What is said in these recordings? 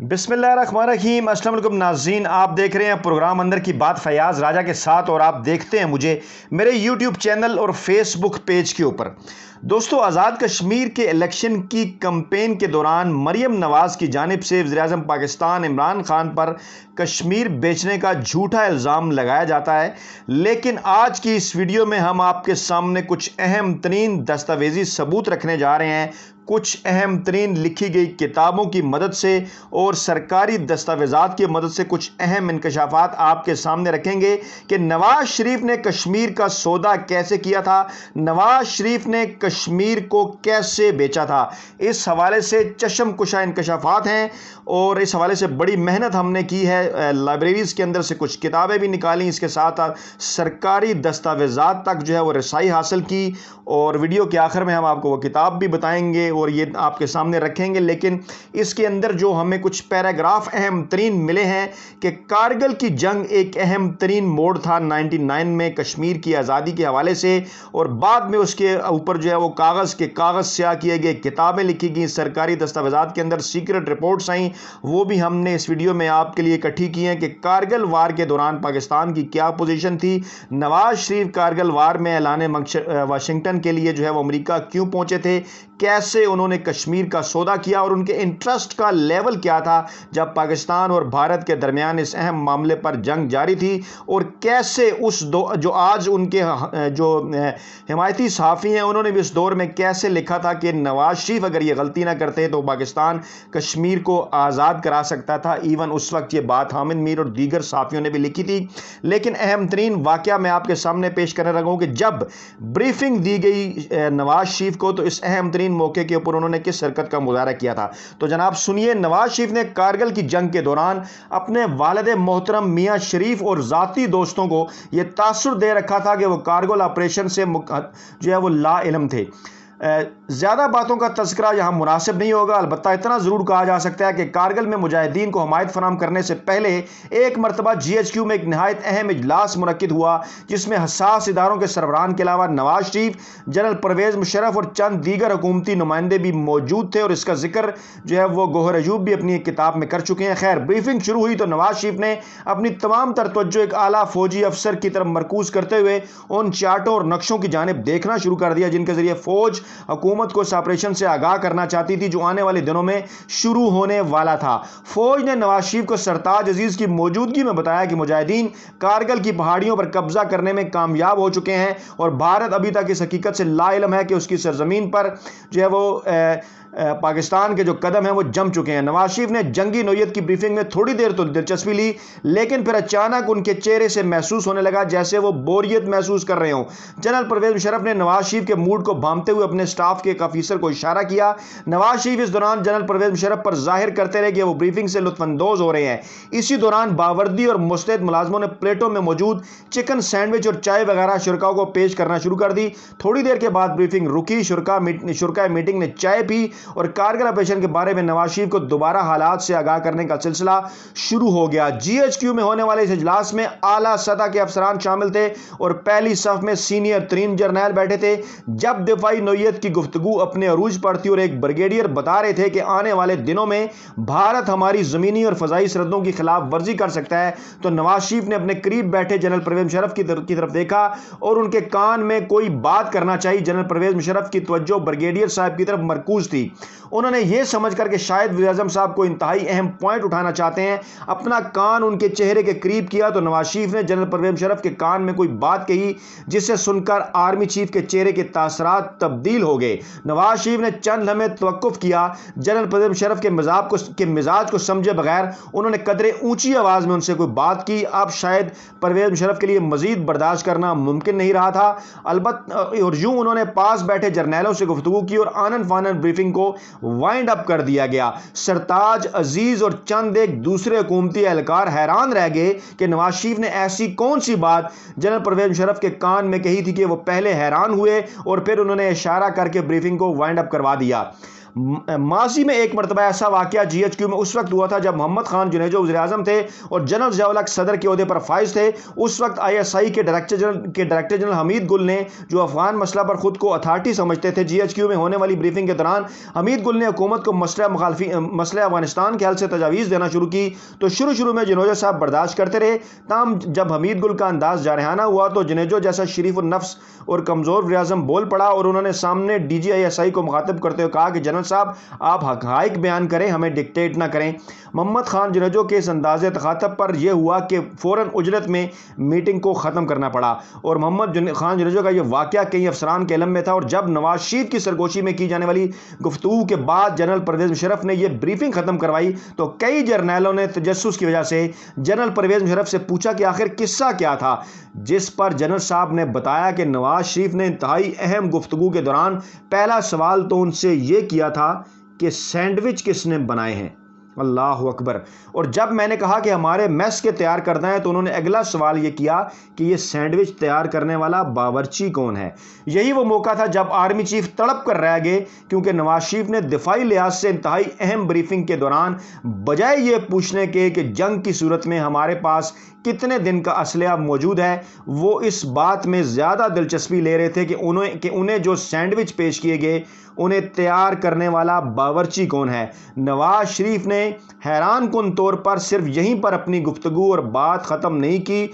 बिस्मिल्लाहिर्रहमानिर्रहीम। अस्सलाम वालेकुम नाज़रीन, आप देख रहे हैं प्रोग्राम अंदर की बात फयाज़ राजा के साथ और आप देखते हैं मुझे मेरे यूट्यूब चैनल और फेसबुक पेज के ऊपर। दोस्तों, आज़ाद कश्मीर के इलेक्शन की कैंपेन के दौरान मरियम नवाज़ की जानिब से वज़ीर-ए-आज़म पाकिस्तान इमरान खान पर कश्मीर बेचने का झूठा इल्ज़ाम लगाया जाता है, लेकिन आज की इस वीडियो में हम आपके सामने कुछ अहम तरीन दस्तावेज़ी सबूत रखने जा रहे हैं, कुछ अहम तरीन लिखी गई किताबों की मदद से और सरकारी दस्तावेज़ात की मदद से कुछ अहम इंकशाफात आपके सामने रखेंगे कि नवाज शरीफ ने कश्मीर का सौदा कैसे किया था, नवाज शरीफ ने कश्मीर को कैसे बेचा था। इस हवाले से चश्म कुशा इंकशाफात हैं और इस हवाले से बड़ी मेहनत हमने की है। लाइब्रेरीज़ के अंदर से कुछ किताबें भी निकाली, इसके साथ सरकारी दस्तावेज़ात तक जो है वो रसाई हासिल की और वीडियो के आखिर में हम आपको वो किताब भी बताएंगे और ये आपके सामने रखेंगे। लेकिन इसके अंदर जो हमें कुछ पैराग्राफ अहम तरीन मिले हैं कि कारगिल की जंग एक अहम तरीन मोड़ था 99 में कश्मीर की आज़ादी के हवाले से, और बाद में उसके ऊपर जो है वो कागज़ स्याह किए गए, किताबें लिखी गई, सरकारी दस्तावेज़ात के अंदर सीक्रेट रिपोर्ट्स आई, वो भी हमने इस वीडियो में आपके लिए इकट्ठी की हैं कि कारगिल वार के दौरान पाकिस्तान की क्या पोजीशन थी, नवाज शरीफ कारगिल वार में ऐलान वाशिंगटन के लिए जो है वो अमेरिका क्यों पहुंचे थे, कैसे उन्होंने कश्मीर का सौदा किया और उनके इंटरेस्ट का लेवल क्या था जब पाकिस्तान और भारत के दरमियान इस अहम मामले पर जंग जारी थी, और कैसे जो आज उनके जो हिमायती सहाफ़ी हैं उन्होंने भी इस दौर में कैसे लिखा था कि नवाज शरीफ अगर ये गलती ना करते तो पाकिस्तान कश्मीर को आज़ाद करा सकता था। इवन उस वक्त ये बात हामिद मीर और दीगर सहाफ़ियों ने भी लिखी थी। लेकिन अहम तरीन वाक़या मैं आपके सामने पेश करने लगा हूँ कि जब ब्रीफिंग दी गई नवाज शरीफ को, तो इस अहम तरीन मौके के ऊपर उन्होंने किस हरकत का मुजाहरा किया था। तो जनाब सुनिए, नवाज शरीफ ने कारगिल की जंग के दौरान अपने वालिद मोहतरम मियां शरीफ और ज़ाती दोस्तों को यह तासुर दे रखा था कि वो कारगिल ऑपरेशन से जो है वो ला इल्म थे। ज़्यादा बातों का तज़किरा यहाँ मुनासिब नहीं होगा, अलबत्ता इतना ज़रूर कहा जा सकता है कि कारगिल में मुजाहिदीन को हमायत फराहम करने से पहले एक मरतबा GHQ में एक नहायत अहम इजलास मुनक्किद हुआ, जिसमें हसास इदारों के सरबराहान के अलावा नवाज शरीफ, जनरल परवेज़ मुशर्रफ और चंद दीगर हुकूमती नुमाइंदे भी मौजूद थे, और इसका जिक्र जो है वो गौहर अयूब भी अपनी एक किताब में कर चुके हैं। खैर, ब्रीफिंग शुरू हुई तो नवाज शरीफ ने अपनी तमाम तर तवज्जो एक आला फौजी अफसर की तरफ मरकूज करते हुए उन चार्टों और नक्शों की जानिब देखना शुरू कर दिया जिनके जरिए फौज हुकूमत को इस ऑपरेशन से आगाह करना चाहती थी जो आने वाले दिनों में शुरू होने वाला था। फौज ने नवाज शरीफ को सरताज अजीज की मौजूदगी में बताया कि मुजाहिदीन कारगिल की पहाड़ियों पर कब्जा करने में कामयाब हो चुके हैं और भारत अभी तक इस हकीकत से लाइल्म है कि उसकी सरजमीन पर जो है वो पाकिस्तान के जो कदम हैं वो जम चुके हैं। नवाज शरीफ ने जंगी नोयत की ब्रीफिंग में थोड़ी देर तो दिलचस्पी ली, लेकिन फिर अचानक उनके चेहरे से महसूस होने लगा जैसे वो बोरियत महसूस कर रहे हों। जनरल परवेज़ मुशर्रफ ने नवाज शरीफ के मूड को भांपते हुए अपने स्टाफ के एक अफसर को इशारा किया। नवाज शरीफ इस दौरान जनरल परवेज़ मुशर्रफ पर जाहिर करते रहे कि वो ब्रीफिंग से लुत्फानंदोज हो रहे हैं। इसी दौरान बावर्दी और मुस्तैद मुलाजमों ने प्लेटों में मौजूद चिकन सैंडविच और चाय वगैरह शुरकाओं को पेश करना शुरू कर दी। थोड़ी देर के बाद ब्रीफिंग रुकी, शुरका मीटिंग ने चाय पी और कारगिल ऑपरेशन के बारे में नवाज शरीफ को दोबारा हालात से आगाह करने का सिलसिला शुरू हो गया। GHQ में होने वाले इस इजलास में आला सतह के अफसरान शामिल थे और पहली सफ में सीनियर तरीन जर्नैल बैठे थे। जब दिफाई नोयत की गुफ्तगू अपने अरूज पर थी और एक ब्रिगेडियर बता रहे थे कि आने वाले दिनों में भारत हमारी जमीनी और फजाई सरहदों की खिलाफ वर्जी कर सकता है, तो नवाज शरीफ ने अपने करीब बैठे जनरल परवेज़ मुशर्रफ की तरफ देखा और उनके कान में कोई बात करना चाहिए। जनरल परवेज़ मुशर्रफ की तवज्जो ब्रिगेडियर साहब की तरफ मरकूज थी। उन्होंने यह समझकर कि शायद वज़ीर-ए-आज़म साहब को इंतहाई अहम पॉइंट उठाना चाहते हैं, अपना कान उनके चेहरे के करीब किया, तो नवाज शरीफ ने जनरल परवेज़ मुशर्रफ के कान में कोई बात कही जिसे सुनकर आर्मी चीफ के चेहरे के तासरात तब्दील हो गए। नवाज शरीफ ने चंद लम्हे तवक्कुफ किया। जनरल परवेज़ मुशर्रफ के मिजाज को समझे बगैर उन्होंने कदरे ऊंची आवाज में उनसे कोई बात की। अब शायद परवेज़ मुशर्रफ के लिए मजीद बर्दाश्त करना मुमकिन नहीं रहा था। अलबत्ता और यूं उन्होंने पास बैठे जर्नैलों से गुफ्तगू की और आनन फानन ब्रीफिंग को वाइंड अप कर दिया गया। सरताज अजीज और चंद एक दूसरे हुकूमती एहलकार हैरान रह गए कि नवाज शरीफ ने ऐसी कौन सी बात जनरल परवेज़ मुशर्रफ के कान में कही थी कि वो पहले हैरान हुए और फिर उन्होंने इशारा करके ब्रीफिंग को वाइंड अप करवा दिया। ماضی میں ایک مرتبہ ایسا واقعہ GHQ میں اس وقت ہوا تھا جب محمد خان جنیجو وزیر اعظم تھے اور جنرل ضیاء الحق صدر کے عہدے پر فائز تھے۔ اس وقت ISI کے ڈائریکٹر جنرل حمید گل نے، جو افغان مسئلہ پر خود کو اتھارٹی سمجھتے تھے، GHQ میں ہونے والی بریفنگ کے دوران حمید گل نے حکومت کو مسئلہ افغانستان کے حل سے تجاویز دینا شروع کی تو شروع میں جنیجو صاحب برداشت کرتے رہے۔ تاہم جب حمید گل کا انداز جارحانہ ہوا تو جنیجو جیسا شریف النفس اور کمزور وزیر اعظم بول پڑا اور انہوں نے سامنے DG ISI کو مخاطب کرتے ہوئے کہا کہ جنرل صاحب آپ حقائق بیان کریں، ہمیں ڈکٹیٹ نہ کریں۔ محمد خان جنیجو کے اس انداز تخاطب پر یہ ہوا کہ فوراً اجلت میں میٹنگ کو ختم کرنا پڑا اور محمد خان جنیجو کا یہ واقعہ کئی افسران کے علم میں تھا، اور جب نواز شریف کی سرگوشی میں کی جانے والی گفتگو کے بعد جنرل پرویز مشرف نے یہ بریفنگ ختم کروائی تو کئی جرنیلوں نے تجسس کی وجہ سے جنرل پرویز مشرف سے پوچھا کہ آخر قصہ کیا تھا، جس پر جنرل صاحب نے بتایا کہ نواز شریف نے انتہائی اہم گفتگو کے دوران پہلا سوال تو ان سے یہ کیا تھا کہ سینڈوچ کس نے بنائے ہیں۔ اللہ اکبر۔ اور جب میں نے کہا کہ ہمارے میس کے تیار کردہ ہیں تو انہوں نے اگلا سوال یہ کیا کہ یہ سینڈوچ تیار کرنے والا باورچی کون ہے۔ یہی وہ موقع تھا جب آرمی چیف تڑپ کر رہ گئے، کیونکہ نواز شریف نے دفاعی لحاظ سے انتہائی اہم بریفنگ کے دوران بجائے یہ پوچھنے کے کہ جنگ کی صورت میں ہمارے پاس کتنے دن کا اسلحہ موجود ہے، وہ اس بات میں زیادہ دلچسپی لے رہے تھے کہ انہیں جو سینڈوچ پیش کیے گئے انہیں تیار کرنے والا باورچی کون ہے۔ نواز شریف نے حیران کن طور پر صرف یہیں پر اپنی گفتگو اور بات ختم نہیں کی،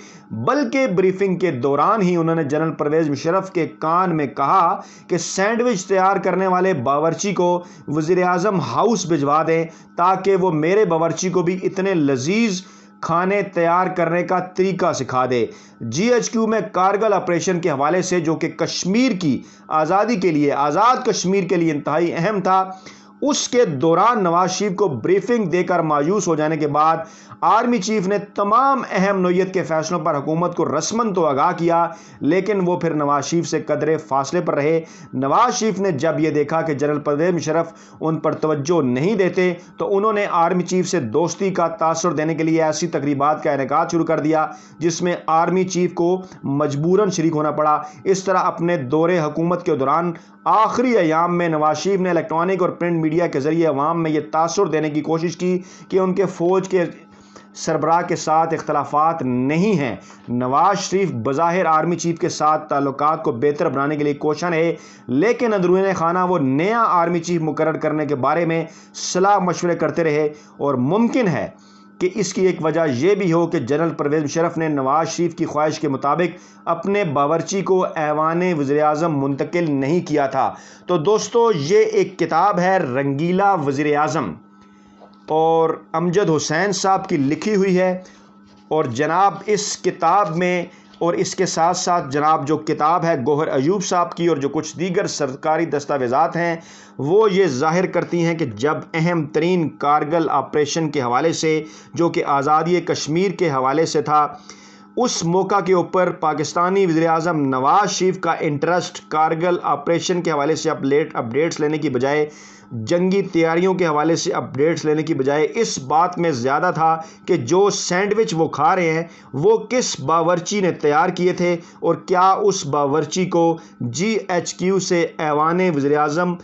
بلکہ بریفنگ کے دوران ہی انہوں نے جنرل پرویز مشرف کے کان میں کہا کہ سینڈوچ تیار کرنے والے باورچی کو وزیر اعظم ہاؤس بھجوا دیں تاکہ وہ میرے باورچی کو بھی اتنے لذیذ کھانے تیار کرنے کا طریقہ سکھا دے۔ GHQ میں کارگل آپریشن کے حوالے سے، جو کہ کشمیر کی آزادی کے لیے، آزاد کشمیر کے لیے انتہائی اہم تھا، اس کے دوران نواز شریف کو بریفنگ دے کر مایوس ہو جانے کے بعد آرمی چیف نے تمام اہم نوعیت کے فیصلوں پر حکومت کو رسماً تو آگاہ کیا، لیکن وہ پھر نواز شریف سے قدرے فاصلے پر رہے۔ نواز شریف نے جب یہ دیکھا کہ جنرل پرویز مشرف ان پر توجہ نہیں دیتے تو انہوں نے آرمی چیف سے دوستی کا تاثر دینے کے لیے ایسی تقریبات کا انعقاد شروع کر دیا جس میں آرمی چیف کو مجبوراً شریک ہونا پڑا۔ اس طرح اپنے دور حکومت کے دوران آخری ایام میں نواز شریف نے الیکٹرانک اور پرنٹ میڈیا کے ذریعے عوام میں یہ تاثر دینے کی کوشش کی کہ ان کے فوج کے سربراہ کے ساتھ اختلافات نہیں ہیں۔ نواز شریف بظاہر آرمی چیف کے ساتھ تعلقات کو بہتر بنانے کے لیے کوشاں رہے، لیکن اندرون خانہ وہ نیا آرمی چیف مقرر کرنے کے بارے میں صلاح مشورے کرتے رہے، اور ممکن ہے کہ اس کی ایک وجہ یہ بھی ہو کہ جنرل پرویز مشرف نے نواز شریف کی خواہش کے مطابق اپنے باورچی کو ایوان وزیر اعظم منتقل نہیں کیا تھا۔ تو دوستو، یہ ایک کتاب ہے رنگیلا وزیر اعظم، اور امجد حسین صاحب کی لکھی ہوئی ہے، اور جناب اس کتاب میں اور اس کے ساتھ ساتھ جناب جو کتاب ہے گوہر ایوب صاحب کی اور جو کچھ دیگر سرکاری دستاویزات ہیں وہ یہ ظاہر کرتی ہیں کہ جب اہم ترین کارگل آپریشن کے حوالے سے، جو کہ آزادی کشمیر کے حوالے سے تھا، اس موقع کے اوپر پاکستانی وزیر اعظم نواز شریف کا انٹرسٹ کارگل آپریشن کے حوالے سے اپڈیٹس لینے کی بجائے، جنگی تیاریوں کے حوالے سے اپڈیٹس لینے کی بجائے اس بات میں زیادہ تھا کہ جو سینڈوچ وہ کھا رہے ہیں وہ کس باورچی نے تیار کیے تھے، اور کیا اس باورچی کو GHQ سے ایوان وزیر اعظم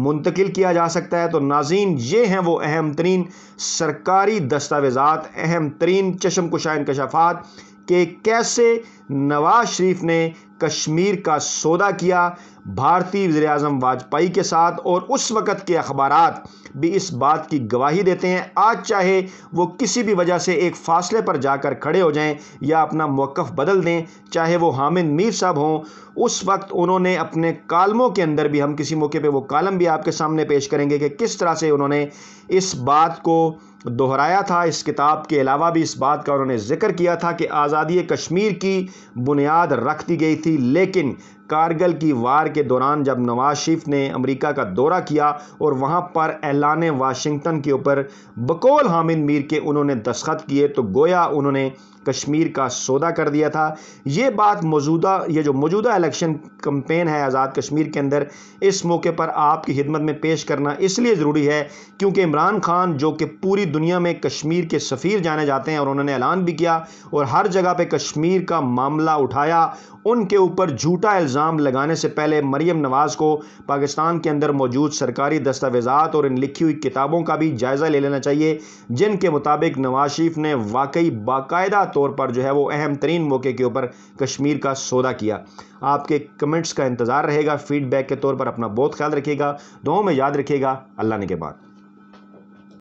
منتقل کیا جا سکتا ہے۔ تو ناظرین، یہ ہیں وہ اہم ترین سرکاری دستاویزات، اہم ترین چشم کشا انکشافات کہ کیسے نواز شریف نے کشمیر کا سودا کیا بھارتی وزیر اعظم واجپئی کے ساتھ، اور اس وقت کے اخبارات بھی اس بات کی گواہی دیتے ہیں۔ آج چاہے وہ کسی بھی وجہ سے ایک فاصلے پر جا کر کھڑے ہو جائیں یا اپنا موقف بدل دیں، چاہے وہ حامد میر صاحب ہوں، اس وقت انہوں نے اپنے کالموں کے اندر بھی، ہم کسی موقع پہ وہ کالم بھی آپ کے سامنے پیش کریں گے کہ کس طرح سے انہوں نے اس بات کو دہرایا تھا۔ اس کتاب کے علاوہ بھی اس بات کا انہوں نے ذکر کیا تھا کہ آزادی کشمیر کی بنیاد رکھ دی گئی تھی، لیکن کارگل کی وار کے دوران جب نواز شریف نے امریکہ کا دورہ کیا اور وہاں پر اعلان واشنگٹن کے اوپر بقول حامد میر کے انہوں نے دستخط کیے تو گویا انہوں نے کشمیر کا سودا کر دیا تھا۔ یہ بات جو موجودہ الیکشن کمپین ہے آزاد کشمیر کے اندر، اس موقع پر آپ کی خدمت میں پیش کرنا اس لیے ضروری ہے کیونکہ عمران خان، جو کہ پوری دنیا میں کشمیر کے سفیر جانے جاتے ہیں، اور انہوں نے اعلان بھی کیا اور ہر جگہ پہ کشمیر کا معاملہ اٹھایا ان کے اوپر جھوٹا الزام لگانے سے پہلے مریم نواز کو پاکستان کے اندر موجود سرکاری دستاویزات اور ان لکھی ہوئی کتابوں کا بھی جائزہ لے لینا چاہیے، جن کے مطابق نواز شریف نے واقعی باقاعدہ طور پر جو ہے وہ اہم ترین موقع کے اوپر کشمیر کا سودا کیا۔ آپ کے کمنٹس کا انتظار رہے گا، فیڈ بیک کے طور پر اپنا بہت خیال رکھیے گا، دعاؤں میں یاد رکھیے گا۔ اللہ نے کے بعد